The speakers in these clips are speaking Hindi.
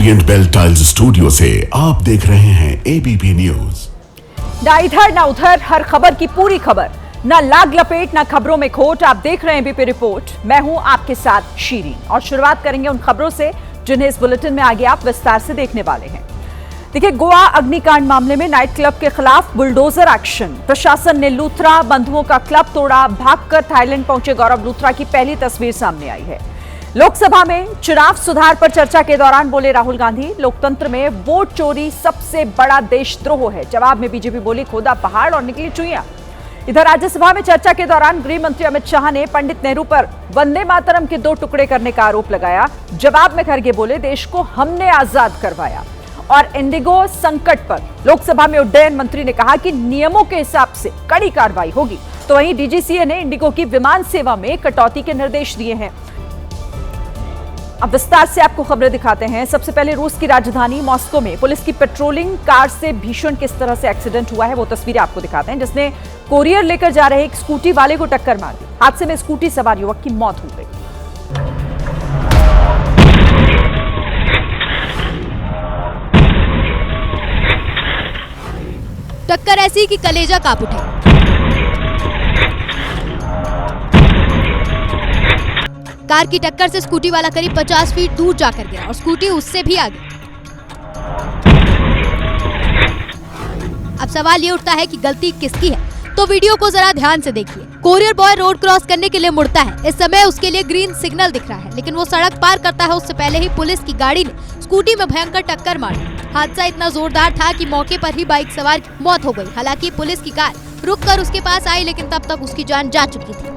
ओरिएंट बेल टाइल्स स्टूडियो से आप देख रहे हैं एबीपी न्यूज। ना इधर ना उधर, हर खबर की पूरी खबर, ना लाग लपेट ना खबरों में खोट। आप देख रहे हैं एबीपी रिपोर्ट। मैं हूं आपके साथ शीरीन और शुरुआत करेंगे उन खबरों से जिन्हें इस बुलेटिन में आगे आप विस्तार से देखने वाले हैं। देखिए, गोवा अग्निकांड मामले में नाइट क्लब के खिलाफ बुलडोजर एक्शन। प्रशासन ने लूथरा बंधुओं का क्लब तोड़ा। भागकर थाईलैंड पहुंचे गौरव लूथरा की पहली तस्वीर सामने आई है। लोकसभा में चुनाव सुधार पर चर्चा के दौरान बोले राहुल गांधी, लोकतंत्र में वोट चोरी सबसे बड़ा देशद्रोह है। जवाब में बीजेपी बोली, खोदा पहाड़ और निकली चुईयां। इधर राज्यसभा में चर्चा के दौरान गृह मंत्री अमित शाह ने पंडित नेहरू पर वंदे मातरम के 2 टुकड़े करने का आरोप लगाया। जवाब में खड़गे बोले, देश को हमने आजाद करवाया। और इंडिगो संकट पर लोकसभा में उड्डयन मंत्री ने कहा कि नियमों के हिसाब से कड़ी कार्रवाई होगी। तो वहीं डीजीसीए ने इंडिगो की विमान सेवा में कटौती के निर्देश दिए हैं। अब विस्तार से आपको खबरें दिखाते हैं। सबसे पहले रूस की राजधानी मॉस्को में पुलिस की पेट्रोलिंग कार से भीषण किस तरह से एक्सीडेंट हुआ है वो तस्वीरें आपको दिखाते हैं, जिसने कोरियर लेकर जा रहे एक स्कूटी वाले को टक्कर मार दी। हादसे में स्कूटी सवार युवक की मौत हो गई। टक्कर ऐसी कि कलेजा कांप उठे। कार की टक्कर से स्कूटी वाला करीब 50 फीट दूर जाकर गिरा और स्कूटी उससे भी आगे। अब सवाल ये उठता है कि गलती किसकी है, तो वीडियो को जरा ध्यान से देखिए। कोरियर बॉय रोड क्रॉस करने के लिए मुड़ता है। इस समय उसके लिए ग्रीन सिग्नल दिख रहा है, लेकिन वो सड़क पार करता है उससे पहले ही पुलिस की गाड़ी ने स्कूटी में भयंकर टक्कर मार दी। हादसा इतना जोरदार था कि मौके पर ही बाइक सवार की मौत हो गई। हालांकि पुलिस की कार रुककर उसके पास आई, लेकिन तब तक उसकी जान जा चुकी थी।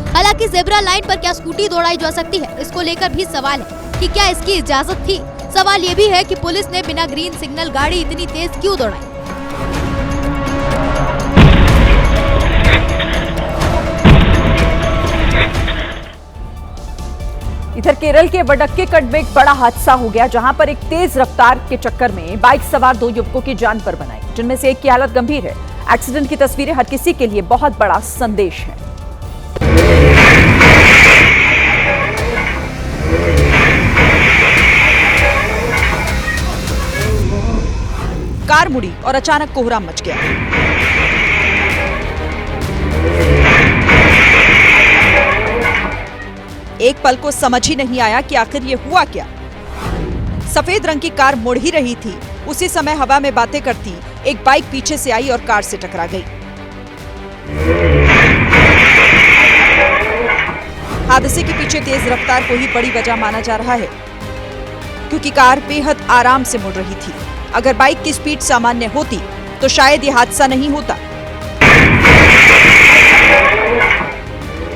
हालांकि ज़ेब्रा लाइन पर क्या स्कूटी दौड़ाई जा सकती है, इसको लेकर भी सवाल है कि क्या इसकी इजाजत थी। सवाल ये भी है कि पुलिस ने बिना ग्रीन सिग्नल गाड़ी इतनी तेज क्यों दौड़ाई। इधर केरल के वडक्केकट में एक बड़ा हादसा हो गया, जहां पर एक तेज रफ्तार के चक्कर में बाइक सवार 2 युवकों की जान पर बनाई, जिनमें से एक की हालत गंभीर है। एक्सीडेंट की तस्वीरें हर किसी के लिए बहुत बड़ा संदेश है। कार मुड़ी और अचानक कोहराम मच गया। एक पल को समझ ही नहीं आया कि आखिर ये हुआ क्या। सफेद रंग की कार मुड़ ही रही थी। उसी समय हवा में बातें करती एक बाइक पीछे से आई और कार से टकरा गई। हादसे के पीछे तेज रफ्तार को ही बड़ी वजह माना जा रहा है, क्योंकि कार बेहद आराम से मुड़ रही थी। अगर बाइक की स्पीड सामान्य होती तो शायद ये हादसा नहीं होता।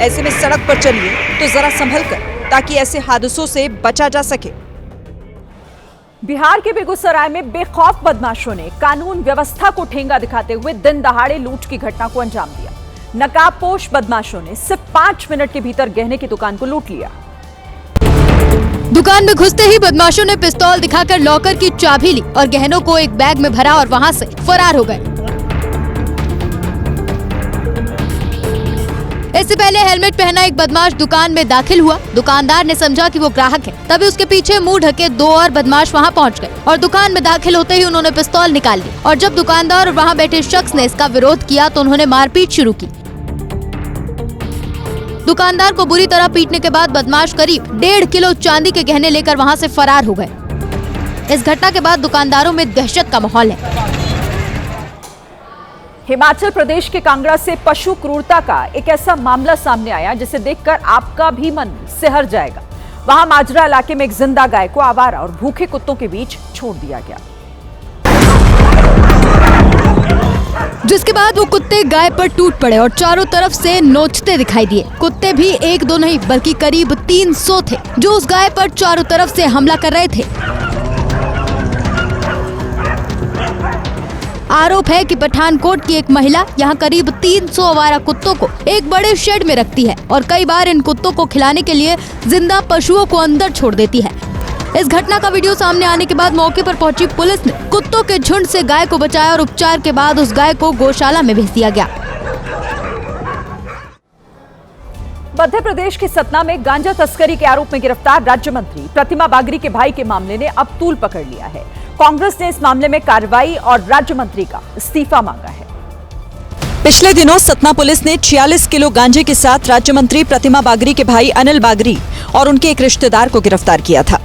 ऐसे में सड़क पर चलिए तो जरा संभल कर, ताकि ऐसे हादसों से बचा जा सके। बिहार के बेगूसराय में बेखौफ बदमाशों ने कानून व्यवस्था को ठेंगा दिखाते हुए दिन दहाड़े लूट की घटना को अंजाम दिया। नकाबपोश बदमाशों ने सिर्फ 5 मिनट के भीतर गहने की दुकान को लूट लिया। दुकान में घुसते ही बदमाशों ने पिस्तौल दिखाकर लॉकर की चाबी ली और गहनों को एक बैग में भरा और वहां से फरार हो गए। इससे पहले हेलमेट पहना एक बदमाश दुकान में दाखिल हुआ। दुकानदार ने समझा कि वो ग्राहक है, तभी उसके पीछे मुंह ढके 2 और बदमाश वहां पहुंच गए और दुकान में दाखिल होते ही उन्होंने पिस्तौल निकाल ली। और जब दुकानदार और वहां बैठे शख्स ने इसका विरोध किया तो उन्होंने मारपीट शुरू की। दुकानदार को बुरी तरह पीटने के बाद बदमाश करीब 1.5 किलो चांदी के गहने लेकर वहां से फरार हो गए। इस घटना के बाद दुकानदारों में दहशत का माहौल है। हिमाचल प्रदेश के कांगड़ा से पशु क्रूरता का एक ऐसा मामला सामने आया जिसे देखकर आपका भी मन सिहर जाएगा। वहां माजरा इलाके में एक जिंदा गाय को आवारा और भूखे कुत्तों के बीच छोड़ दिया गया, जिसके बाद वो कुत्ते गाय पर टूट पड़े और चारों तरफ से नोचते दिखाई दिए। कुत्ते भी 1-2 नहीं बल्कि करीब 300 थे, जो उस गाय पर चारों तरफ से हमला कर रहे थे। आरोप है कि पठानकोट की एक महिला यहाँ करीब 300 आवारा कुत्तों को एक बड़े शेड में रखती है और कई बार इन कुत्तों को खिलाने के लिए जिंदा पशुओं को अंदर छोड़ देती है। इस घटना का वीडियो सामने आने के बाद मौके पर पहुंची पुलिस ने कुत्तों के झुंड से गाय को बचाया और उपचार के बाद उस गाय को गौशाला में भेज दिया गया। मध्य प्रदेश के सतना में गांजा तस्करी के आरोप में गिरफ्तार राज्य मंत्री प्रतिमा बागरी के भाई के मामले ने अब तूल पकड़ लिया है। कांग्रेस ने इस मामले में कार्रवाई और राज्य मंत्री का इस्तीफा मांगा है। पिछले दिनों सतना पुलिस ने 46 किलो गांजे के साथ राज्य मंत्री प्रतिमा बागरी के भाई अनिल बागरी और उनके एक रिश्तेदार को गिरफ्तार किया था।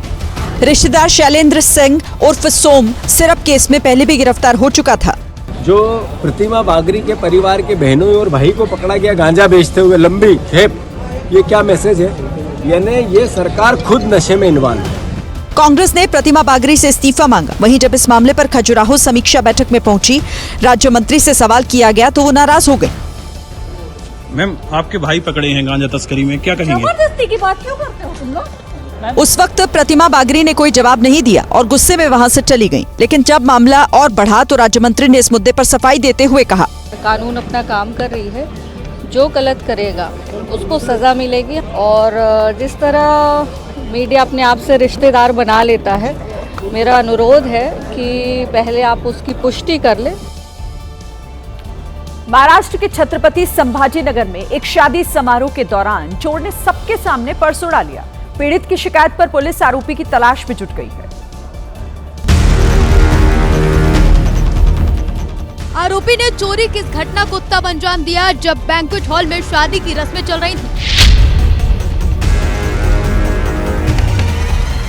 रिश्तेदार शैलेंद्र सिंह उर्फ सोम सिरप केस में पहले भी गिरफ्तार हो चुका था। जो प्रतिमा बागरी के परिवार के बहनों और भाई को पकड़ा गया गांजा बेचते हुए लंबी खेप, ये क्या मैसेज है? यानी ये सरकार खुद नशे में इन्वॉल्व है। कांग्रेस ने प्रतिमा बागरी से इस्तीफा मांगा। वहीं जब इस मामले पर खजुराहो समीक्षा बैठक में पहुंची राज्य मंत्री से सवाल किया गया तो वो नाराज हो गए। मैम, आपके भाई पकड़े हैं गांजा तस्करी में, क्या कहेंगे? जबरदस्ती की बात क्यों करते हो तुम लोग? उस वक्त प्रतिमा बागरी ने कोई जवाब नहीं दिया और गुस्से में वहां से चली गईं। लेकिन जब मामला और बढ़ा तो राज्य मंत्री ने इस मुद्दे पर सफाई देते हुए कहा, कानून अपना काम कर रही है, जो गलत करेगा उसको सजा मिलेगी। और जिस तरह मीडिया अपने आप से रिश्तेदार बना लेता है, मेरा अनुरोध है कि पहले आप उसकी पुष्टि कर ले। महाराष्ट्र के छत्रपति संभाजीनगर में एक शादी समारोह के दौरान चोर ने सबके सामने पर्स उड़ा लिया। पीड़ित की शिकायत पर पुलिस आरोपी की तलाश में जुट गई है। आरोपी ने चोरी की इस घटना को तब अंजाम दिया जब बैंक्वेट हॉल में शादी की रस्में चल रही थी।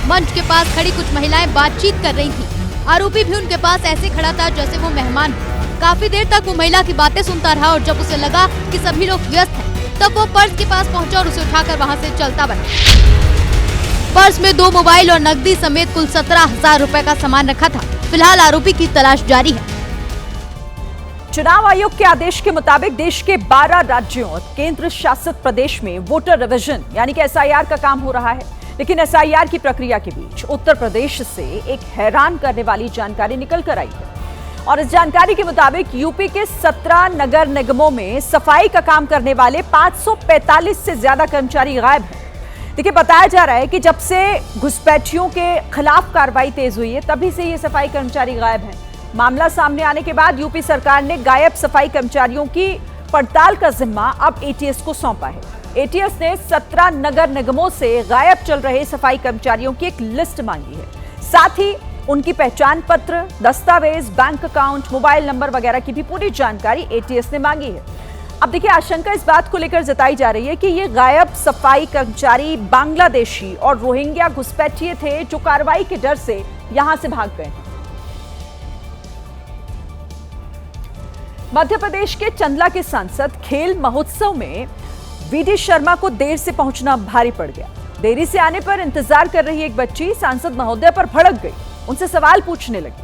मंच के पास खड़ी कुछ महिलाएं बातचीत कर रही थी। आरोपी भी उनके पास ऐसे खड़ा था जैसे वो मेहमान हो। काफी देर तक वो महिला की बातें सुनता रहा और जब उसे लगा कि सभी लोग व्यस्त हैं, तब वो पर्स के पास पहुंचा और उसे उठाकर वहां से चलता बना। पर्स में 2 मोबाइल और नकदी समेत कुल 17,000 रुपए का सामान रखा था। फिलहाल आरोपी की तलाश जारी है। चुनाव आयोग के आदेश के मुताबिक देश के 12 राज्यों और केंद्र शासित प्रदेश में वोटर रिविजन यानी कि एसआईआर का काम हो रहा है। लेकिन एसआईआर की प्रक्रिया के बीच उत्तर प्रदेश से एक हैरान करने वाली जानकारी निकल कर आई है। और इस जानकारी के मुताबिक यूपी के 17 नगर निगमों में सफाई का काम करने वाले 545 से ज्यादा कर्मचारी गायब हैं। देखिए, बताया जा रहा है कि जब से घुसपैठियों के खिलाफ कार्रवाई तेज हुई है तभी से ये सफाई कर्मचारी गायब हैं। मामला सामने आने के बाद यूपी सरकार ने गायब सफाई कर्मचारियों की पड़ताल का जिम्मा अब एटीएस को सौंपा है। एटीएस ने 17 नगर निगमों से गायब चल रहे सफाई कर्मचारियों की एक लिस्ट मांगी है। साथ ही उनकी पहचान पत्र, दस्तावेज, बैंक अकाउंट, मोबाइल नंबर वगैरह की भी पूरी जानकारी एटीएस ने मांगी है। अब देखिए, आशंका इस बात को लेकर जताई जा रही है कि ये गायब सफाई कर्मचारी बांग्लादेशी और रोहिंग्या घुसपैठिए थे जो कार्रवाई के डर से यहां से भाग गए हैं। मध्य प्रदेश के चंदला के सांसद खेल महोत्सव में वीडी शर्मा को देर से पहुंचना भारी पड़ गया। देरी से आने पर इंतजार कर रही एक बच्ची सांसद महोदय पर भड़क गई, उनसे सवाल पूछने लगी।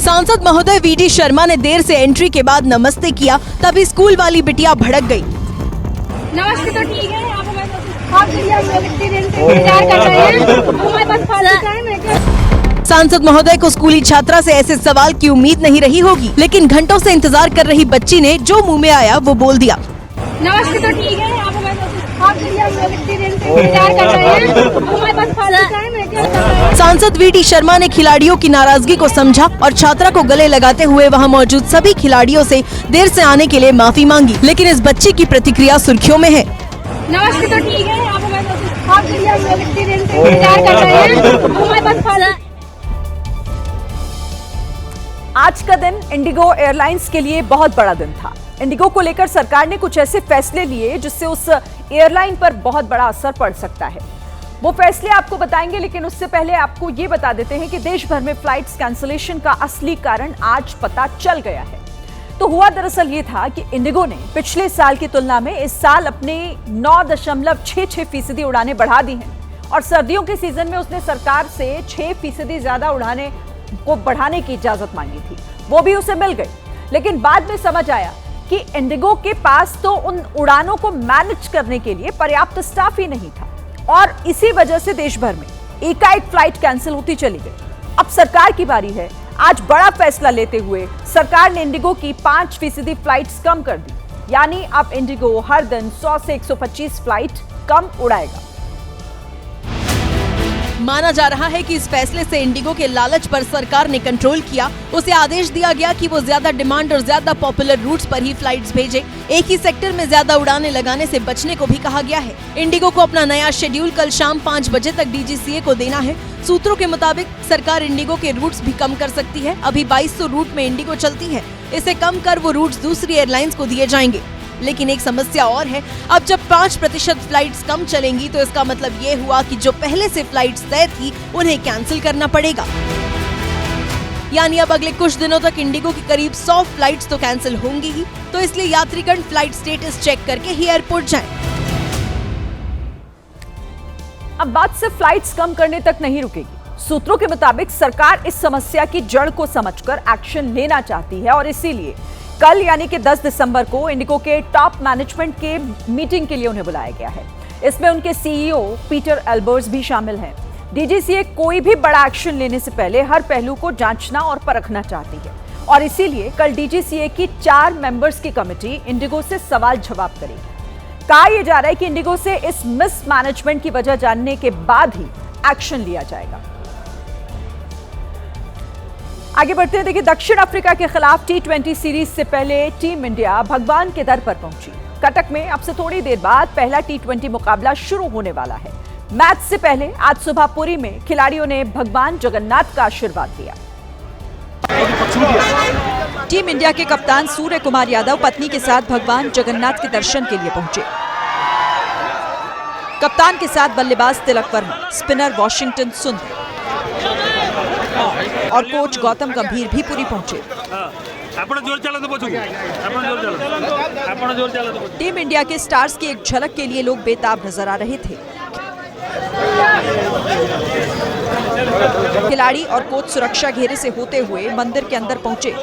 सांसद महोदय वीडी शर्मा ने देर से एंट्री के बाद नमस्ते किया, तभी स्कूल वाली बिटिया भड़क गई। नमस्ते तो ठीक है, आप हमारे इंतजार कर रहे हैं, हमारे पास फालतू टाइम है क्या? सांसद महोदय को स्कूली छात्रा से ऐसे सवाल की उम्मीद नहीं रही होगी, लेकिन घंटों से इंतजार कर रही बच्ची ने जो मुंह में आया वो बोल दिया। नमस्ते तो ठीक है, आप हमारे इंतजार कर रहे हैं, हमारे पास फालतू टाइम है क्या? सांसद वीडी शर्मा ने खिलाड़ियों की नाराजगी को समझा और छात्रा को गले लगाते हुए वहां मौजूद सभी खिलाड़ियों से देर से आने के लिए माफी मांगी। लेकिन इस बच्ची की प्रतिक्रिया सुर्खियों में है। नमस्ते तो ठीक है, आप हमारे इंतजार कर रहे हैं, हमारे पास फालतू। आज का दिन इंडिगो एयरलाइंस के लिए बहुत बड़ा दिन था। इंडिगो को लेकर सरकार ने कुछ ऐसे फैसले लिए जिससे उस एयरलाइन पर बहुत बड़ा असर पड़ सकता है। वो फैसले आपको बताएंगे, लेकिन उससे पहले आपको ये बता देते हैं कि देश भर में फ्लाइट्स कैंसिलेशन का असली कारण आज पता चल गया है। तो हुआ दरअसल ये था कि इंडिगो ने पिछले साल की तुलना में इस साल अपने 9.66% उड़ानें बढ़ा दी हैं और सर्दियों के सीजन में उसने सरकार से 6% ज्यादा उड़ानें को बढ़ाने की इजाजत मांगी थी। वो भी उसे मिल गई, लेकिन बाद में समझ आया कि इंडिगो के पास तो उन उड़ानों को मैनेज करने के लिए पर्याप्त स्टाफ ही नहीं था और इसी वजह से देश भर में एकाएक फ्लाइट कैंसिल होती चली गई। अब सरकार की बारी है। आज बड़ा फैसला लेते हुए सरकार ने इंडिगो की 5% फ्लाइट्स कम कर दी, यानी अब इंडिगो हर दिन 100 से 125 फ्लाइट कम उड़ाएगा। माना जा रहा है कि इस फैसले से इंडिगो के लालच पर सरकार ने कंट्रोल किया। उसे आदेश दिया गया कि वो ज्यादा डिमांड और ज्यादा पॉपुलर रूट्स पर ही फ्लाइट्स भेजे। एक ही सेक्टर में ज्यादा उड़ानें लगाने से बचने को भी कहा गया है। इंडिगो को अपना नया शेड्यूल कल शाम 5 बजे तक DGCA को देना है। सूत्रों के मुताबिक सरकार इंडिगो के रूट्स भी कम कर सकती है। अभी 2200 रूट में इंडिगो चलती है, इसे कम कर वो रूट्स दूसरी एयरलाइंस को दिए जाएंगे। लेकिन एक समस्या और है, अब जब 5% फ्लाइट्स कम चलेंगी तो इसका मतलब ये हुआ कि जो पहले से फ्लाइट्स तय थी उन्हें कैंसिल करना पड़ेगा। यानी अब अगले कुछ दिनों तक इंडिगो की करीब 100 फ्लाइट्स तो कैंसिल होंगी ही, तो इसलिए यात्रीगण फ्लाइट स्टेटस चेक करके ही एयरपोर्ट जाएं। अब बात सिर्फ फ्लाइट्स कम करने तक नहीं रुकेगी। सूत्रों के मुताबिक सरकार इस समस्या की जड़ को समझकर एक्शन लेना चाहती है और इसीलिए कल यानी कि 10 दिसंबर को इंडिगो के टॉप मैनेजमेंट के मीटिंग के लिए उन्हें बुलाया गया है। इसमें उनके CEO पीटर एल्बर्स भी शामिल हैं। DGCA कोई भी बड़ा एक्शन लेने से पहले हर पहलू को जांचना और परखना चाहती है और इसीलिए कल DGCA की 4 मेंबर्स की कमेटी इंडिगो से सवाल जवाब करेगी। कहा यह जा रहा है कि इंडिगो से इस मिसमैनेजमेंट की वजह जानने के बाद ही एक्शन लिया जाएगा। आगे बढ़ते हैं। देखिए, दक्षिण अफ्रीका के खिलाफ T20 सीरीज से पहले टीम इंडिया भगवान के दर पर पहुंची। कटक में अब से थोड़ी देर बाद पहला T20 मुकाबला शुरू होने वाला है। मैच से पहले आज सुबह पुरी में खिलाड़ियों ने भगवान जगन्नाथ का आशीर्वाद दिया। टीम इंडिया के कप्तान सूर्य कुमार यादव पत्नी के साथ भगवान जगन्नाथ के दर्शन के लिए पहुंचे। कप्तान के साथ बल्लेबाज तिलक वर्मा, स्पिनर वॉशिंगटन सुंदर और कोच गौतम गंभीर भी पुरी पहुंचे। टीम इंडिया के स्टार्स की एक झलक के लिए लोग बेताब नजर आ रहे थे। खिलाड़ी और कोच सुरक्षा घेरे से होते हुए मंदिर के अंदर पहुंचे।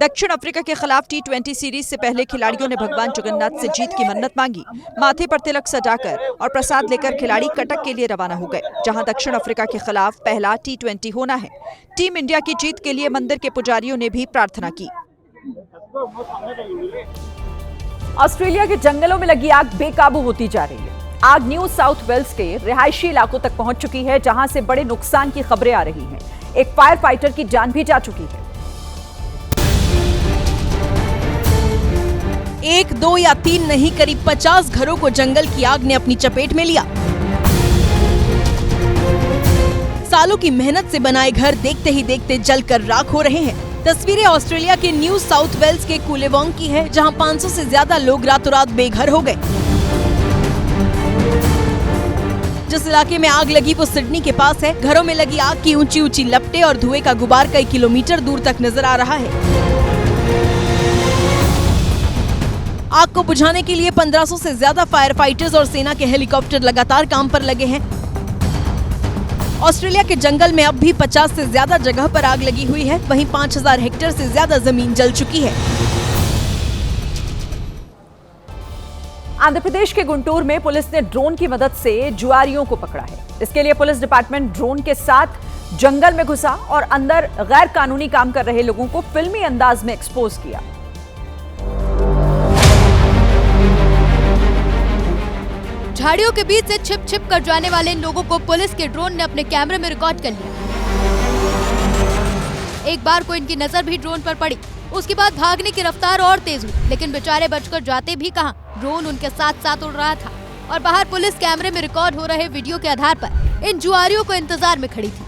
दक्षिण अफ्रीका के खिलाफ T20 सीरीज से पहले खिलाड़ियों ने भगवान जगन्नाथ से जीत की मन्नत मांगी। माथे पर तिलक सजाकर और प्रसाद लेकर खिलाड़ी कटक के लिए रवाना हो गए, जहां दक्षिण अफ्रीका के खिलाफ पहला T20 होना है। टीम इंडिया की जीत के लिए मंदिर के पुजारियों ने भी प्रार्थना की। ऑस्ट्रेलिया के जंगलों में लगी आग बेकाबू होती जा रही है। आग न्यू साउथ वेल्स के रिहायशी इलाकों तक पहुंच चुकी है, जहां से बड़े नुकसान की खबरें आ रही हैं। एक फायर फाइटर की जान भी जा चुकी है। 1, 2 या 3 नहीं, करीब 50 घरों को जंगल की आग ने अपनी चपेट में लिया। सालों की मेहनत से बनाए घर देखते ही देखते जलकर राख हो रहे हैं। तस्वीरें ऑस्ट्रेलिया के न्यू साउथ वेल्स के कूलेबोंग की है, जहां 500 से ज्यादा लोग रातों रात बेघर हो गए। जिस इलाके में आग लगी वो सिडनी के पास है। घरों में लगी आग की ऊंची ऊंची लपटें और धुएं का गुबार कई किलोमीटर दूर तक नजर आ रहा है। आग को बुझाने के लिए 1500 से ज्यादा फायर फाइटर्स और सेना के हेलीकॉप्टर लगातार काम पर लगे हैं। ऑस्ट्रेलिया के जंगल में अब भी 50 से ज्यादा जगह पर आग लगी हुई है। वहीं 5000 हेक्टेयर से ज्यादा जमीन जल चुकी है। आंध्र प्रदेश के गुंटूर में पुलिस ने ड्रोन की मदद से जुआरियों को पकड़ा है। इसके लिए पुलिस डिपार्टमेंट ड्रोन के साथ जंगल में घुसा और अंदर गैर कानूनी काम कर रहे लोगों को फिल्मी अंदाज में एक्सपोज किया। झाड़ियों के बीच से छिप छिप कर जाने वाले इन लोगों को पुलिस के ड्रोन ने अपने कैमरे में रिकॉर्ड कर लिया। एक बार को इनकी नजर भी ड्रोन पर पड़ी, उसके बाद भागने की रफ्तार और तेज हुई, लेकिन बेचारे बचकर जाते भी कहां, ड्रोन उनके साथ साथ उड़ रहा था और बाहर पुलिस कैमरे में रिकॉर्ड हो रहे वीडियो के आधार पर इन जुआरियों को इंतजार में खड़ी थी।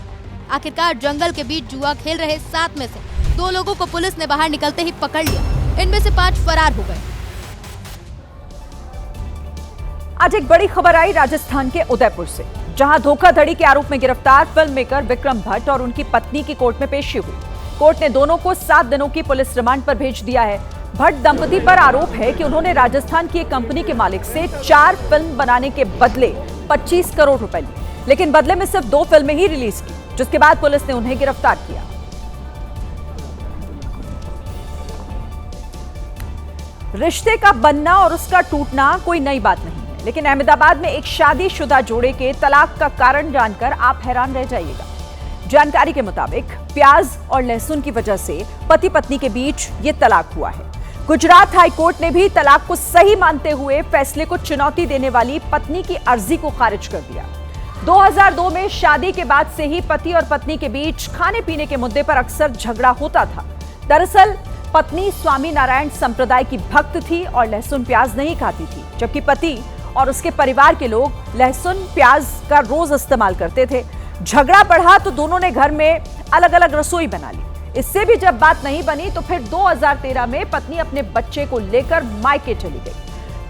आखिरकार जंगल के बीच जुआ खेल रहे 7 में से 2 लोगों को पुलिस ने बाहर निकलते ही पकड़ लिया। इनमें से 5 फरार हो गए। आज एक बड़ी खबर आई राजस्थान के उदयपुर से, जहां धोखाधड़ी के आरोप में गिरफ्तार फिल्म मेकर विक्रम भट्ट और उनकी पत्नी की कोर्ट में पेशी हुई। कोर्ट ने दोनों को 7 दिनों की पुलिस रिमांड पर भेज दिया है। भट्ट दंपति पर आरोप है कि उन्होंने राजस्थान की एक कंपनी के मालिक से 4 फिल्म बनाने के बदले 25 करोड़ रुपए लिए, लेकिन बदले में सिर्फ 2 फिल्में ही रिलीज की, जिसके बाद पुलिस ने उन्हें गिरफ्तार किया। रिश्ते का बनना और उसका टूटना कोई नई बात नहीं है, लेकिन अहमदाबाद में एक शादीशुदा जोड़े के तलाक का कारण जानकर आप हैरान रह जाइएगा। जानकारी के मुताबिक प्याज और लहसुन की वजह से पति पत्नी के बीच ये तलाक हुआ है। गुजरात हाई कोर्ट ने भी तलाक को सही मानते हुए फैसले को चुनौती देने वाली पत्नी की अर्जी को खारिज कर दिया। 2002 में शादी के बाद से ही पति और पत्नी के बीच खाने पीने के मुद्दे पर अक्सर झगड़ा होता था। दरअसल पत्नी स्वामी नारायण संप्रदाय की भक्त थी और लहसुन प्याज नहीं खाती थी, जबकि पति और उसके परिवार के लोग लहसुन प्याज का रोज इस्तेमाल करते थे। झगड़ा बढ़ा तो दोनों ने घर में अलग अलग रसोई बना ली। इससे भी जब बात नहीं बनी तो फिर 2013 में पत्नी अपने बच्चे को लेकर मायके चली गई।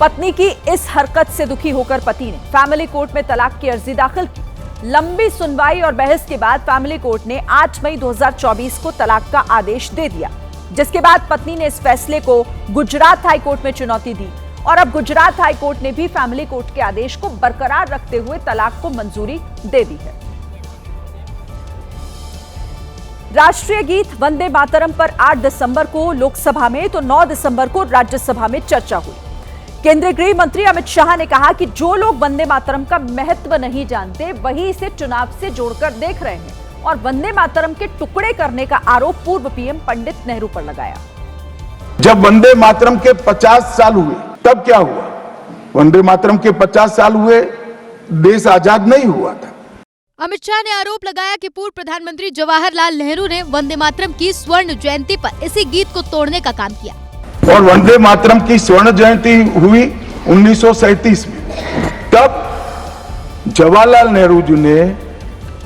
पत्नी की इस हरकत से दुखी होकर पति ने फैमिली कोर्ट में तलाक की अर्जी दाखिल की। लंबी सुनवाई और बहस के बाद फैमिली कोर्ट ने 8 मई 2024 को तलाक का आदेश दे दिया, जिसके बाद पत्नी ने इस फैसले को गुजरात हाई कोर्ट में चुनौती दी और अब गुजरात हाई कोर्ट ने भी फैमिली कोर्ट के आदेश को बरकरार रखते हुए तलाक को मंजूरी दे दी है। राष्ट्रीय गीत वंदे मातरम पर 8 दिसंबर को लोकसभा में तो 9 दिसंबर को राज्यसभा में चर्चा हुई। केंद्रीय गृह मंत्री अमित शाह ने कहा कि जो लोग वंदे मातरम का महत्व नहीं जानते वही इसे चुनाव से जोड़कर देख रहे हैं और वंदे मातरम के टुकड़े करने का आरोप पूर्व पीएम पंडित नेहरू पर लगाया। जब वंदे मातरम के 50 साल हुए तब क्या हुआ? वंदे मातरम के 50 साल हुए, देश आजाद नहीं हुआ था। अमित शाह ने आरोप लगाया कि पूर्व प्रधानमंत्री जवाहरलाल नेहरू ने वंदे मातरम की स्वर्ण जयंती पर इसी गीत को तोड़ने का काम किया। और वंदे मातरम की स्वर्ण जयंती हुई 1937 में। तब जवाहरलाल नेहरू जी ने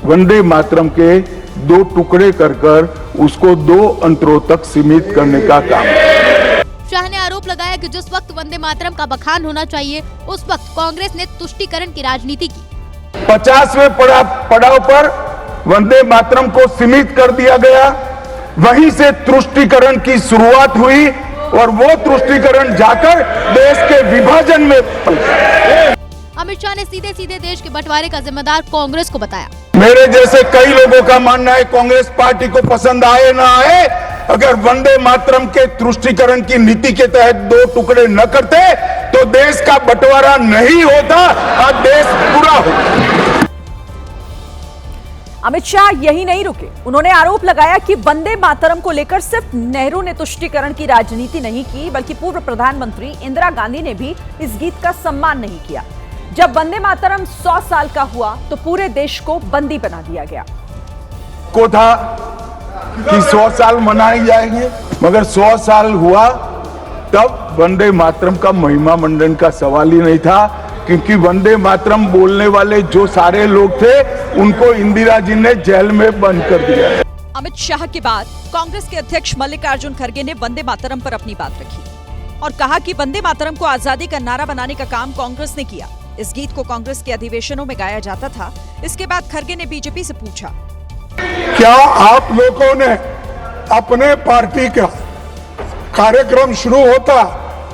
वंदे मातरम के 2 टुकड़े कर उसको 2 अंतरों तक सीमित करने का काम किया। शाह ने आरोप लगाया कि जिस वक्त वंदे मातरम का बखान होना चाहिए उस वक्त कांग्रेस ने तुष्टीकरण की राजनीति की। 50वें पड़ाव पर वंदे मातरम को सीमित कर दिया गया, वहीं से तुष्टीकरण की शुरुआत हुई और वो तुष्टीकरण जाकर देश के विभाजन में अमित शाह ने सीधे सीधे देश के बंटवारे का जिम्मेदार कांग्रेस को बताया। मेरे जैसे कई लोगों का मानना है कांग्रेस पार्टी को पसंद आए ना आए, अगर वंदे मातरम के तुष्टीकरण की नीति के तहत 2 टुकड़े न करते तो देश का बंटवारा नहीं होता और देश पूरा होता। अमित शाह यही नहीं रुके, उन्होंने आरोप लगाया कि वंदे मातरम को लेकर सिर्फ नेहरू ने तुष्टीकरण की राजनीति नहीं की बल्कि पूर्व प्रधानमंत्री इंदिरा गांधी ने भी इस गीत का सम्मान नहीं किया। जब वंदे मातरम 100 साल का हुआ तो पूरे देश को बंदी बना दिया गया। को था कि 100 साल मनाए जाएंगे, मगर 100 साल हुआ तब वंदे मातरम का महिमा मंडन का सवाल ही नहीं था, क्योंकि वंदे मातरम बोलने वाले जो सारे लोग थे उनको इंदिरा जी ने जेल में बंद कर दिया। अमित शाह के बाद कांग्रेस के अध्यक्ष मल्लिकार्जुन खड़गे ने वंदे मातरम पर अपनी बात रखी और कहा कि वंदे मातरम को आजादी का नारा बनाने का काम कांग्रेस ने किया। इस गीत को कांग्रेस के अधिवेशनों में गाया जाता था। इसके बाद खड़गे ने बीजेपी से पूछा, क्या आप लोगों ने अपने पार्टी का कार्यक्रम शुरू होता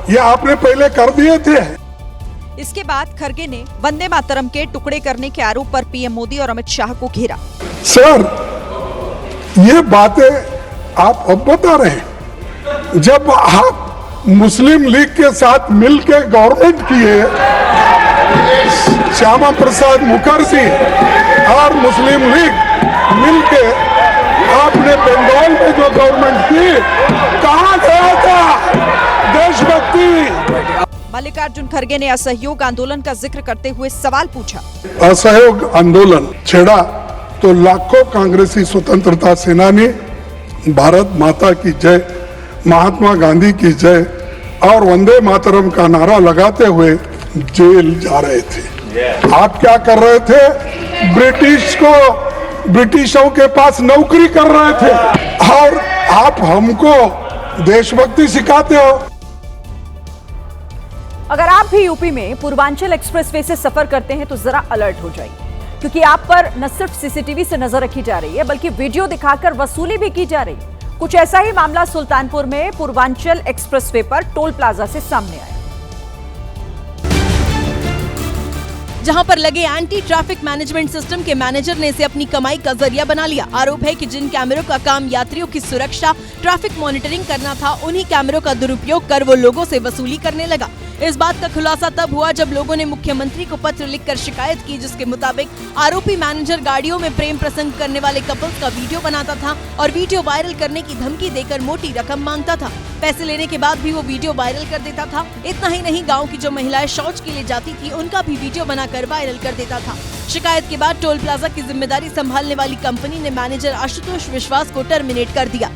ये आपने पहले कर दिए थे? इसके बाद खड़गे ने वंदे मातरम के टुकड़े करने के आरोप पर पीएम मोदी और अमित शाह को घेरा। सर, ये बातें आप अब बता रहे हैं, जब आप मुस्लिम लीग के साथ मिलकर गवर्नमेंट किए, श्यामा प्रसाद मुखर्जी और मुस्लिम लीग मिलके आपने बंगाल में जो गवर्नमेंट की, कहां गया था देशभक्ति? मल्लिकार्जुन खड़गे ने असहयोग आंदोलन का जिक्र करते हुए सवाल पूछा। असहयोग आंदोलन छेड़ा तो लाखों कांग्रेसी स्वतंत्रता सेनानी भारत माता की जय, महात्मा गांधी की जय और वंदे मातरम का नारा लगाते हुए जेल जा रहे थे। आप क्या कर रहे थे? ब्रिटिशों के पास नौकरी कर रहे थे और आप हमको देशभक्ति सिखाते हो। अगर आप भी यूपी में पूर्वांचल एक्सप्रेसवे से सफर करते हैं तो जरा अलर्ट हो जाइए, क्योंकि आप पर न सिर्फ सीसीटीवी से नजर रखी जा रही है बल्कि वीडियो दिखाकर वसूली भी की जा रही है। कुछ ऐसा ही मामला सुल्तानपुर में पूर्वांचल एक्सप्रेसवे पर टोल प्लाजा से सामने आया। जहां पर लगे एंटी ट्रैफिक मैनेजमेंट सिस्टम के मैनेजर ने इसे अपनी कमाई का जरिया बना लिया। आरोप है कि जिन कैमरों का काम यात्रियों की सुरक्षा, ट्रैफिक मॉनिटरिंग करना था, उन्हीं कैमरों का दुरुपयोग कर वो लोगों से वसूली करने लगा। इस बात का खुलासा तब हुआ जब लोगों ने मुख्यमंत्री को पत्र लिखकर शिकायत की, जिसके मुताबिक आरोपी मैनेजर गाड़ियों में प्रेम प्रसंग करने वाले कपल्स का वीडियो बनाता था और वीडियो वायरल करने की धमकी देकर मोटी रकम मांगता था। पैसे लेने के बाद भी वो वीडियो वायरल कर देता था। इतना ही नहीं, गाँव की जो महिलाएं शौच के लिए जाती थी, उनका भी वीडियो बनाकर वायरल कर देता था। शिकायत के बाद टोल प्लाजा की जिम्मेदारी संभालने वाली कंपनी ने मैनेजर आशुतोष विश्वास को टर्मिनेट कर दिया।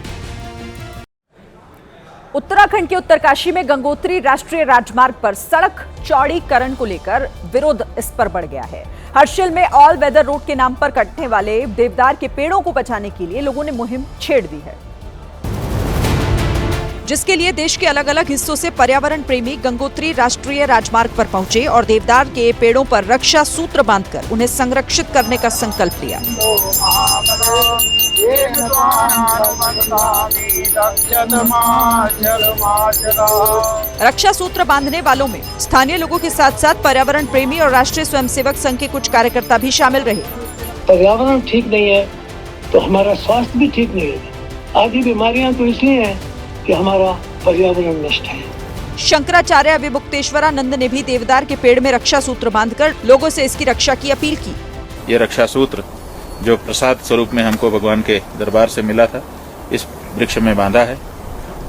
उत्तराखंड के उत्तरकाशी में गंगोत्री राष्ट्रीय राजमार्ग पर सड़क चौड़ीकरण को लेकर विरोध इस पर बढ़ गया है। हर्षिल में ऑल वेदर रोड के नाम पर कटने वाले देवदार के पेड़ों को बचाने के लिए लोगों ने मुहिम छेड़ दी है, जिसके लिए देश के अलग अलग हिस्सों से पर्यावरण प्रेमी गंगोत्री राष्ट्रीय राजमार्ग पर पहुंचे और देवदार के पेड़ों पर रक्षा सूत्र बांधकर उन्हें संरक्षित करने का संकल्प लिया। रक्षा सूत्र बांधने वालों में स्थानीय लोगों के साथ साथ पर्यावरण प्रेमी और राष्ट्रीय स्वयंसेवक संघ के कुछ कार्यकर्ता भी शामिल रहे। पर्यावरण ठीक नहीं है तो हमारा स्वास्थ्य भी ठीक नहीं है। आधी बीमारियां तो इसलिए हैं कि हमारा पर्यावरण नष्ट है। शंकराचार्य विमुक्तेश्वरानंद ने भी देवदार के पेड़ में रक्षा सूत्र बांधकर लोगों से इसकी रक्षा की अपील की। ये रक्षा सूत्र जो प्रसाद स्वरूप में हमको भगवान के दरबार से मिला था, इस वृक्ष में बांधा है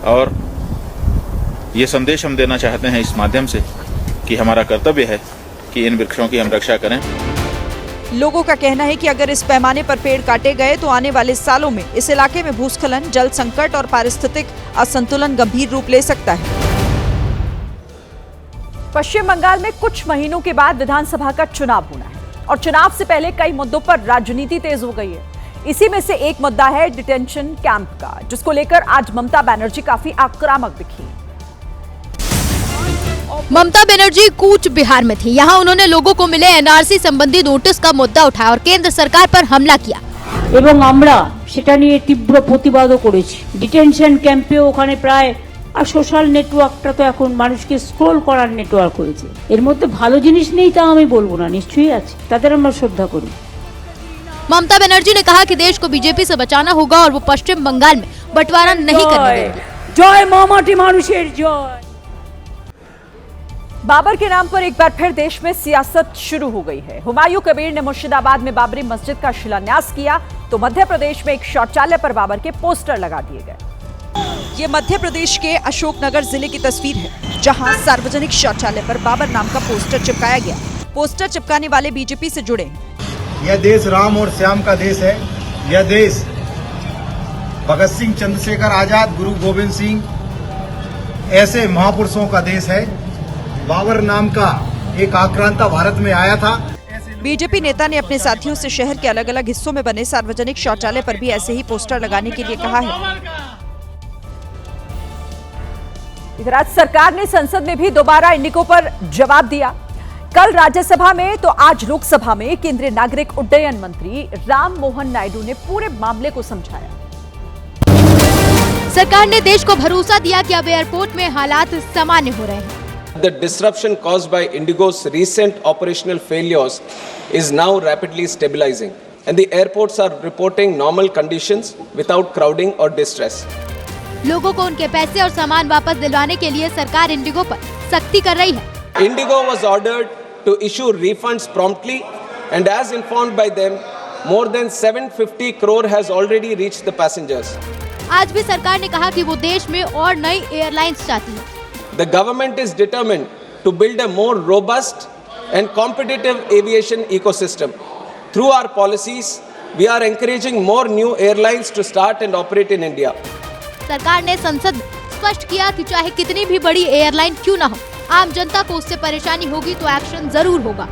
और ये संदेश हम देना चाहते हैं इस माध्यम से कि हमारा कर्तव्य है कि इन वृक्षों की हम रक्षा करें। लोगों का कहना है कि अगर इस पैमाने पर पेड़ काटे गए तो आने वाले सालों में इस इलाके में भूस्खलन, जल संकट और पारिस्थितिक असंतुलन गंभीर रूप ले सकता है। पश्चिम बंगाल में कुछ महीनों के बाद विधानसभा का चुनाव होना है और चुनाव से पहले कई मुद्दों पर राजनीति तेज हो गई है। इसी में से एक मुद्दा है डिटेंशन कैंप का, जिसको लेकर आज ममता बनर्जी काफी आक्रामक दिखी। ममता बनर्जी कूच बिहार में थी। यहाँ उन्होंने लोगों को मिले एनआरसी संबंधी नोटिस का मुद्दा उठाया और केंद्र सरकार पर हमला किया। এবং আমরা সেটা নিয়ে তীব্র প্রতিবাদও করেছি। ডিটেনশন ক্যাম্পে ওখানে প্রায় আর সোশ্যাল নেটওয়ার্কটা তো এখন মানুষকে স্ক্রল করার নেটওয়ার্ক হয়েছে। এর মধ্যে ভালো জিনিস নেই তা আমি বলবো না, নিশ্চয়ই আছে, তাদের আমরা শ্রদ্ধা করি। ममता बनर्जी ने कहा कि देश को बीजेपी से बचाना होगा और वो पश्चिम बंगाल में बंटवारा नहीं करने देंगे। जय मामाटी मानुषेर जय। बाबर के नाम पर एक बार फिर देश में सियासत शुरू हो गई है। हुमायूं कबीर ने मुर्शिदाबाद में बाबरी मस्जिद का शिलान्यास किया तो मध्य प्रदेश में एक शौचालय पर बाबर के पोस्टर लगा दिए गए। ये मध्य प्रदेश के अशोकनगर जिले की तस्वीर है, जहां सार्वजनिक शौचालय पर बाबर नाम का पोस्टर चिपकाया गया। पोस्टर चिपकाने वाले बीजेपी से जुड़े हैं। यह देश राम और श्याम का देश है। यह देश भगत सिंह, चंद्रशेखर आजाद, गुरु गोविंद सिंह ऐसे महापुरुषों का देश है। बाबर नाम का एक आक्रांता भारत में आया था। बीजेपी नेता ने अपने साथियों से शहर के अलग अलग हिस्सों में बने सार्वजनिक शौचालय पर भी ऐसे ही पोस्टर लगाने के लिए कहा है। इधर आज सरकार ने संसद में भी दोबारा इंडिगो पर जवाब दिया। कल राज्यसभा में तो आज लोकसभा में केंद्रीय नागरिक उड्डयन मंत्री राम मोहन नायडू ने पूरे मामले को समझाया। सरकार ने देश को भरोसा दिया कि अब एयरपोर्ट में हालात सामान्य हो रहे हैं। The disruption caused by Indigo's recent operational failures is now rapidly stabilizing, and the airports are reporting normal conditions without crowding or distress. लोगों को उनके पैसे और सामान वापस दिलवाने के लिए सरकार इंडिगो पर सख्ती कर रही है। Indigo was ordered to issue refunds promptly, and as informed by them, more than 750 crore has already reached the passengers. आज भी सरकार ने कहा कि वो देश में और नई एयरलाइंस चाहती है। The government is determined to build a more robust and competitive aviation ecosystem. Through our policies, we are encouraging more new airlines to start and operate in India. सरकार ने संसद में स्पष्ट किया कि चाहे कितनी भी बड़ी एयरलाइन क्यों ना हो, आम जनता को उससे परेशानी होगी तो एक्शन जरूर होगा।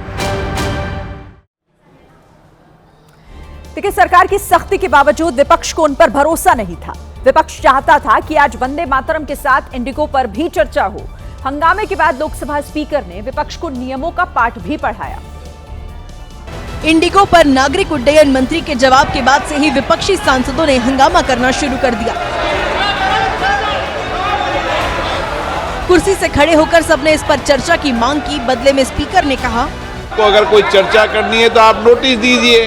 देखिए, सरकार की सख्ती के बावजूद विपक्ष को उन पर भरोसा नहीं था। विपक्ष चाहता था कि आज वंदे मातरम के साथ इंडिगो पर भी चर्चा हो। हंगामे के बाद लोकसभा स्पीकर ने विपक्ष को नियमों का पाठ भी पढ़ाया। इंडिगो पर नागरिक उड्डयन मंत्री के जवाब के बाद से ही विपक्षी सांसदों ने हंगामा करना शुरू कर दिया। कुर्सी से खड़े होकर सबने इस पर चर्चा की मांग की। बदले में स्पीकर ने कहा, आपको अगर कोई चर्चा करनी है तो आप नोटिस दीजिए,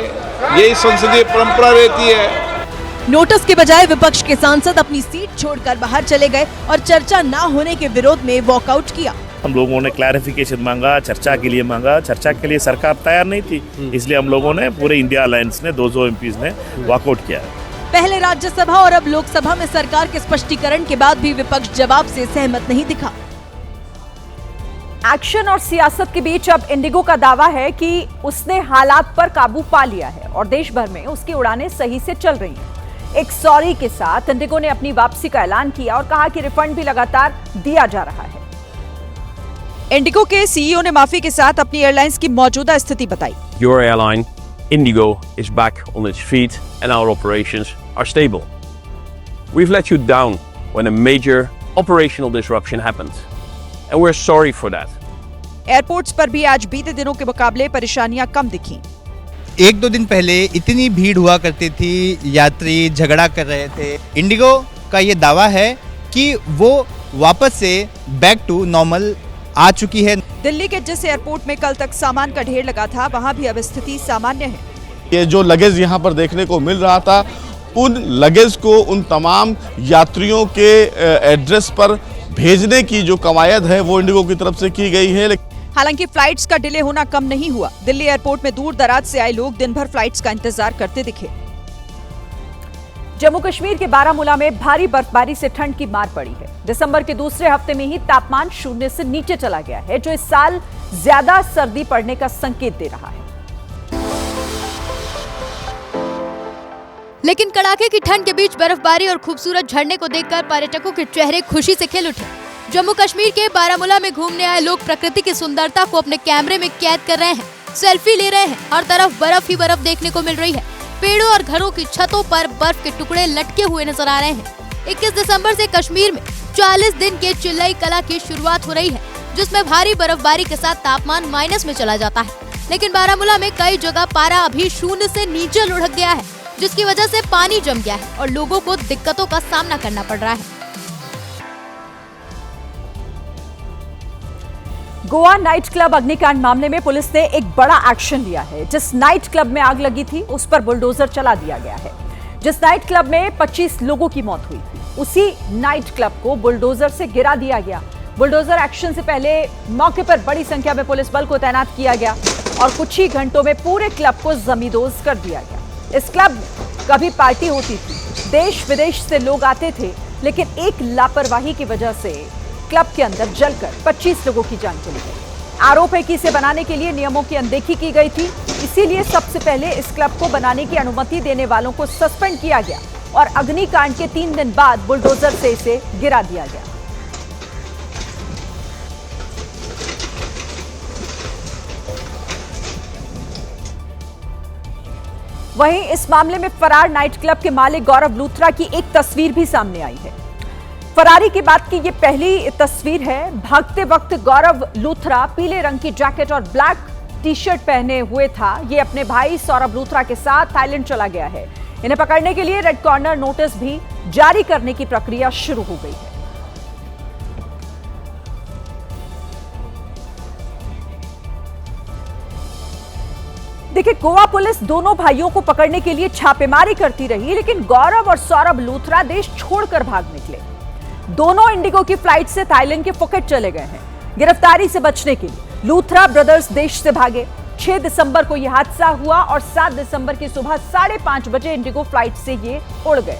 यही संसदीय परंपरा रहती है। नोटिस के बजाय विपक्ष के सांसद अपनी सीट छोड़कर बाहर चले गए और चर्चा ना होने के विरोध में वॉकआउट किया। हम लोगों ने क्लैरिफिकेशन मांगा, चर्चा के लिए मांगा, चर्चा के लिए सरकार तैयार नहीं थी, इसलिए हम लोगों ने पूरे इंडिया अलायंस ने 200 एमपीज ने वॉकआउट किया। पहले राज्यसभा और अब लोकसभा में सरकार के स्पष्टीकरण के बाद भी विपक्ष जवाब से सहमत नहीं दिखा। एक्शन और सियासत के बीच अब इंडिगो का दावा है कि उसने हालात पर काबू पा लिया है और देश भर में उसकी उड़ानें सही से चल रही हैं। एक सॉरी के साथ इंडिगो ने अपनी वापसी का ऐलान किया और कहा कि रिफंड भी लगातार दिया जा रहा है। इंडिगो के सीईओ ने माफी के साथ अपनी एयरलाइंस की मौजूदा स्थिति बताई। Your airline, Indigo, is back on its feet and our operations are stable. We've let you down when a major operational disruption happened, and we're sorry for that. Airports पर भी आज बीते दिनों के मुकाबले परेशानियां कम दिखीं। एक दो दिन पहले इतनी भीड़ हुआ करती थी, यात्री झगड़ा कर रहे थे। इंडिगो का ये दावा है कि वो वापस से बैक टू नॉर्मल आ चुकी है। दिल्ली के जिस एयरपोर्ट में कल तक सामान का ढेर लगा था, वहां भी अब स्थिति सामान्य है। ये जो लगेज यहाँ पर देखने को मिल रहा था, उन लगेज को उन तमाम यात्रियों के एड्रेस पर भेजने की जो कवायद है वो इंडिगो की तरफ से की गई है। हालांकि फ्लाइट्स का डिले होना कम नहीं हुआ। दिल्ली एयरपोर्ट में दूर दराज से आए लोग दिन भर फ्लाइट्स का इंतजार करते दिखे। जम्मू कश्मीर के बारामूला में भारी बर्फबारी से ठंड की मार पड़ी है। दिसंबर के दूसरे हफ्ते में ही तापमान शून्य से नीचे चला गया है, जो इस साल ज्यादा सर्दी पड़ने का संकेत दे रहा है। लेकिन कड़ाके की ठंड के बीच बर्फबारी और खूबसूरत झरने को देखकर पर्यटकों के चेहरे खुशी से खिल उठे। जम्मू कश्मीर के बारामूला में घूमने आए लोग प्रकृति की सुंदरता को अपने कैमरे में कैद कर रहे हैं, सेल्फी ले रहे हैं। हर तरफ बर्फ ही बर्फ देखने को मिल रही है। पेड़ों और घरों की छतों पर बर्फ के टुकड़े लटके हुए नजर आ रहे हैं। 21 दिसंबर से कश्मीर में 40 दिन के चिल्लई कला की शुरुआत हो रही है, जिसमें भारी बर्फबारी के साथ तापमान माइनस में चला जाता है। लेकिन बारामूला में कई जगह पारा अभी शून्य से नीचे लुढ़क गया है, जिसकी वजह से पानी जम गया है और लोगों को दिक्कतों का सामना करना पड़ रहा है। गोवा नाइट क्लब अग्निकांड मामले में पुलिस ने एक बड़ा एक्शन लिया है। जिस नाइट क्लब में आग लगी थी, उस पर बुलडोजर चला दिया गया है। जिस नाइट क्लब में 25 लोगों की मौत हुई थी, उसी नाइट क्लब को बुलडोजर से गिरा दिया गया। बुलडोजर एक्शन से पहले मौके पर बड़ी संख्या में पुलिस बल को तैनात किया गया और कुछ ही घंटों में पूरे क्लब को जमींदोज कर दिया गया। इस क्लब कभी पार्टी होती थी, देश विदेश से लोग आते थे, लेकिन एक लापरवाही की वजह से क्लब के अंदर जलकर 25 लोगों की जान चली गई। आरोप है कि इसे बनाने के लिए नियमों की अनदेखी की गई थी, इसीलिए सबसे पहले इस क्लब को बनाने की अनुमति देने वालों को सस्पेंड किया गया और अग्निकांड के 3 दिन बाद बुलडोजर से इसे गिरा दिया गया। वहीं इस मामले में फरार नाइट क्लब के मालिक गौरव लूथरा की एक तस्वीर भी सामने आई है। फरारी के बाद की ये पहली तस्वीर है। भागते वक्त गौरव लूथरा पीले रंग की जैकेट और ब्लैक टी शर्ट पहने हुए था। ये अपने भाई सौरभ लूथरा के साथ थाईलैंड चला गया है। इन्हें पकड़ने के लिए रेड कॉर्नर नोटिस भी जारी करने की प्रक्रिया शुरू हो गई है। देखिए, गोवा पुलिस दोनों भाइयों को पकड़ने के लिए छापेमारी करती रही, लेकिन गौरव और सौरभ लूथरा देश छोड़कर भाग निकले। दोनों इंडिगो की फ्लाइट से थाईलैंड के फुकेट चले गए हैं। गिरफ्तारी से बचने के लिए लूथरा ब्रदर्स देश से भागे। 6 दिसंबर को यह हादसा हुआ और 7 दिसंबर की सुबह 5:30 बजे इंडिगो फ्लाइट से ये उड़ गए।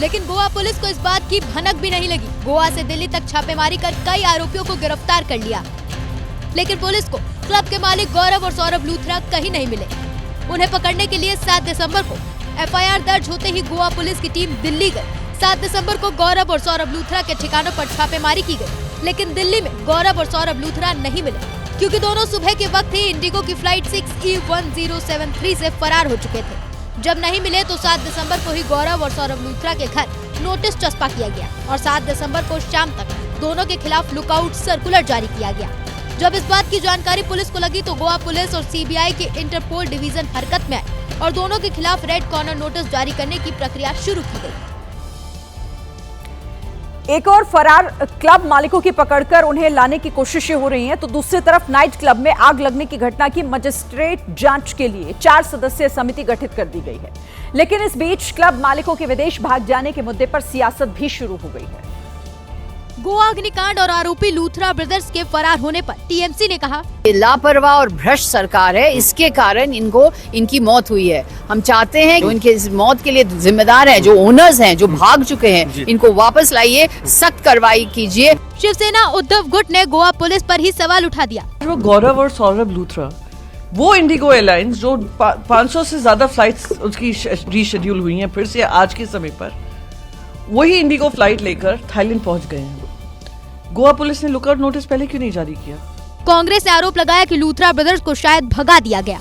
लेकिन गोवा पुलिस को इस बात की भनक भी नहीं लगी। गोवा से दिल्ली तक छापेमारी कर कई आरोपियों को गिरफ्तार कर लिया, लेकिन पुलिस को क्लब के मालिक गौरव और सौरभ लूथरा कहीं नहीं मिले। उन्हें पकड़ने के लिए 7 दिसंबर को एफआईआर दर्ज होते ही गोवा पुलिस की टीम दिल्ली गई। 7 दिसंबर को गौरव और सौरभ लूथरा के ठिकानों पर छापेमारी की गई, लेकिन दिल्ली में गौरव और सौरभ लूथरा नहीं मिले, क्योंकि दोनों सुबह के वक्त ही इंडिगो की फ्लाइट 6E1073 से फरार हो चुके थे। जब नहीं मिले तो 7 दिसंबर को ही गौरव और सौरभ लूथरा के घर नोटिस चस्पा किया गया और 7 दिसंबर को शाम तक दोनों के खिलाफ लुकआउट सर्कुलर जारी किया गया। जब इस बात की जानकारी पुलिस को लगी तो गोवा पुलिस और सीबीआई के इंटरपोल डिवीजन हरकत में आए और दोनों के खिलाफ रेड कॉर्नर नोटिस जारी करने की प्रक्रिया शुरू की गई। एक और फरार क्लब मालिकों की पकड़कर उन्हें लाने की कोशिशें हो रही हैं, तो दूसरी तरफ नाइट क्लब में आग लगने की घटना की मजिस्ट्रेट जांच के लिए 4 सदस्यीय समिति गठित कर दी गई है। लेकिन इस बीच क्लब मालिकों के विदेश भाग जाने के मुद्दे पर सियासत भी शुरू हो गई है। गोवा अग्निकांड और आरोपी लूथरा ब्रदर्स के फरार होने पर टीएमसी ने कहा, लापरवाह और भ्रष्ट सरकार है, इसके कारण इनकी मौत हुई है। हम चाहते हैं जो इनके इस मौत के लिए जिम्मेदार हैं, जो ओनर्स हैं, जो भाग चुके हैं, इनको वापस लाइए, सख्त कार्रवाई कीजिए। शिवसेना उद्धव गुट ने गोवा पुलिस पर ही सवाल उठा दिया। जो गौरव और सौरभ लूथरा, वो इंडिगो एयरलाइंस जो 500 से ज्यादा फ्लाइट्स उसकी रीशेड्यूल हुई हैं फिर से आज के समय पर, वही इंडिगो फ्लाइट लेकर थाईलैंड पहुंच गए हैं। गोवा पुलिस ने लुकआउट नोटिस पहले क्यों नहीं जारी किया? कांग्रेस ने आरोप लगाया कि लूथरा ब्रदर्स को शायद भगा दिया गया।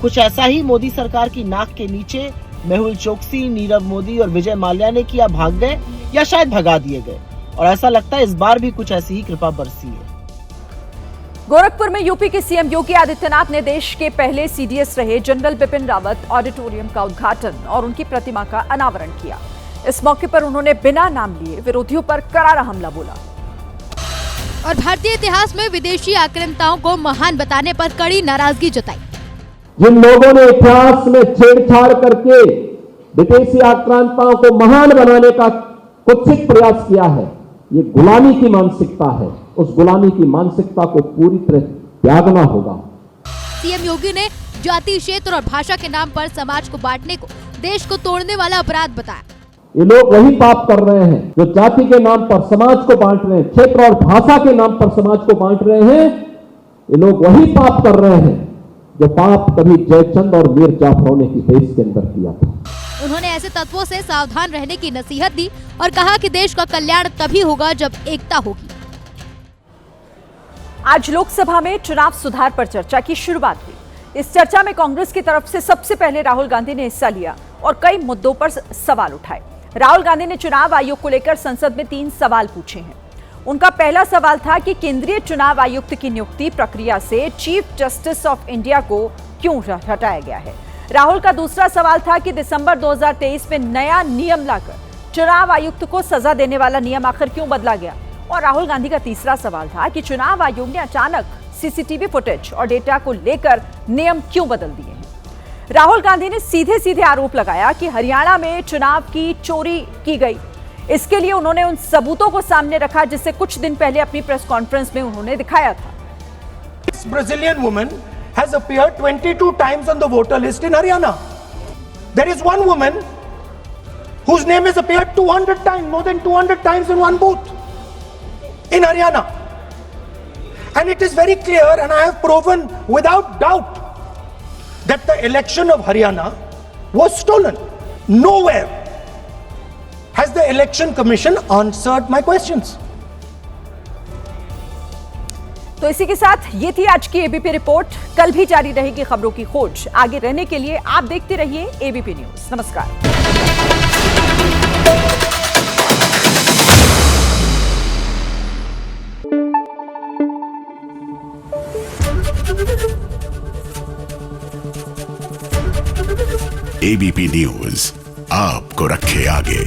कुछ ऐसा ही मोदी सरकार की नाक के नीचे मेहुल चोकसी, नीरव मोदी और विजय माल्या ने किया, भाग गए या शायद भगा दिए गए। और ऐसा लगता है इस बार भी कुछ ऐसी ही कृपा बरसी है। गोरखपुर में यूपी के सीएम योगी आदित्यनाथ ने देश के पहले सीडीएस रहे जनरल बिपिन रावत ऑडिटोरियम का उद्घाटन और उनकी प्रतिमा का अनावरण किया। इस मौके पर उन्होंने बिना नाम लिए विरोधियों पर करारा हमला बोला। और भारतीय इतिहास में विदेशी आक्रांताओं को महान बताने पर कड़ी नाराजगी जताई। जिन लोगों ने इतिहास में छेड़छाड़ करके विदेशी आक्रांताओं को महान बनाने का कुत्सित प्रयास किया है, ये गुलामी की मानसिकता है। उस गुलामी की मानसिकता को पूरी तरह त्यागना होगा। सीएम योगी ने जाति, क्षेत्र और भाषा के नाम पर समाज को बांटने को देश को तोड़ने वाला अपराध बताया। ये लोग वही पाप कर रहे हैं जो जाति के नाम पर समाज को बांट रहे हैं, क्षेत्र और भाषा के नाम पर समाज को बांट रहे हैं। ये लोग वही पाप कर रहे हैं जो पाप कभी जयचंद और मीर जाफरों ने की देश के अंदर किया था। उन्होंने ऐसे तत्वों से सावधान रहने की नसीहत दी और कहा कि देश का कल्याण तभी होगा जब एकता होगी। आज लोकसभा में चुनाव सुधार पर चर्चा की शुरुआत हुई। इस चर्चा में कांग्रेस की तरफ से सबसे पहले राहुल गांधी ने हिस्सा लिया और कई मुद्दों पर सवाल उठाए। राहुल गांधी ने चुनाव आयोग को लेकर संसद में 3 सवाल पूछे हैं। उनका पहला सवाल था कि केंद्रीय चुनाव आयुक्त की नियुक्ति प्रक्रिया से चीफ जस्टिस ऑफ इंडिया को क्यों हटाया गया है। राहुल का दूसरा सवाल था कि दिसंबर 2023 में नया नियम लाकर चुनाव आयुक्त को सजा देने वाला नियम आखिर क्यों बदला गया। और राहुल गांधी का तीसरा सवाल था कि चुनाव आयोग ने अचानक सीसीटीवी फुटेज और डेटा को लेकर नियम क्यों बदल दिए हैं। राहुल गांधी ने सीधे सीधे आरोप लगाया कि हरियाणा में चुनाव की चोरी की गई। इसके लिए उन्होंने उन सबूतों को सामने रखा जिसे कुछ दिन पहले अपनी प्रेस कॉन्फ्रेंस में उन्होंने दिखाया था। This Brazilian woman has appeared 22 times on the voter list in Haryana. There is one woman whose name has appeared 200 times, more than 200 times in one booth in Haryana. And it is very clear, and I have proven without doubt that the election of Haryana was stolen. Nowhere has the election commission answered my questions. तो इसी के साथ ये थी आज की एबीपी रिपोर्ट। कल भी जारी रहेगी खबरों की खोज। आगे रहने के लिए आप देखते रहिए एबीपी न्यूज। नमस्कार। एबीपी न्यूज आपको रखे आगे।